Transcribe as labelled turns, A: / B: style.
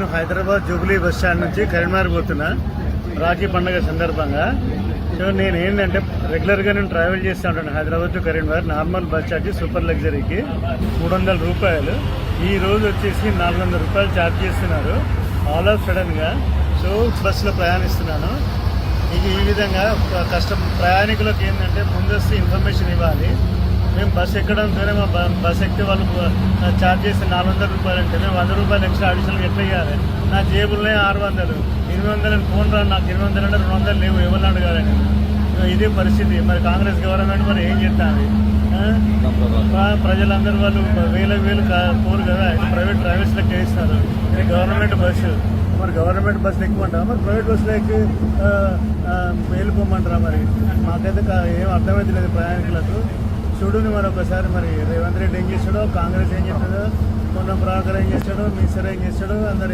A: నేను Hyderabad Jubilee bus stand నుంచి కరీంనగర్ పోతున్నా రాఖీ పండుగ సందర్భంగా. సో నేను ఏంటంటే రెగ్యులర్గా నేను ట్రావెల్ చేస్తూ ఉంటాను Hyderabad to Karimnagar. Normal bus charge super లగ్జరీకి 300 రూపాయలు. ఈ రోజు వచ్చేసి 400 రూపాయలు ఛార్జ్ చేస్తున్నారు ఆల్ ఆఫ్ సడన్గా. సో బస్సులో ప్రయాణిస్తున్నాను. ఇది ఈ విధంగా ప్రయాణికులకు ఏంటంటే ముందస్తు ఇన్ఫర్మేషన్ ఇవ్వాలి. మేము బస్సు ఎక్కడంతోనే మా బస్సు ఎక్కితే వాళ్ళు ఛార్జ్ చేస్తే 400 రూపాయలు అంటే మేము 100 రూపాయలు ఎక్స్ట్రా అడిషనల్గా ఎట్లా ఇవ్వాలి? నా జేబులనే 600, 800 అని ఫోన్ రాను. నాకు 800 అంటే 200 లేవు, ఎవరిని అడగాలని. ఇదే పరిస్థితి. మరి కాంగ్రెస్ గవర్నమెంట్ మరి ఏం చేస్తుంది? ప్రజలందరూ వాళ్ళు వేలు పోరు కదా, ప్రైవేట్ ట్రావెల్స్లోకి వేస్తారు. ఇది గవర్నమెంట్ బస్సు. మరి గవర్నమెంట్ బస్సులు ఎక్కువంటారా? మరి ప్రైవేట్ బస్సులకి వెళ్ళిపోమంటారా? మరి మాకైతే ఏం అర్థమైతే లేదు ప్రయాణికులకు. చూడుని మరి ఒకసారి మరి రేవంత్ రెడ్డి ఏం చేస్తాడో, కాంగ్రెస్ ఏం చేస్తాడో, మొన్న ప్రభాకర్ ఏం చేస్తాడో, మినిస్టర్ ఏం చేస్తాడో, అందరు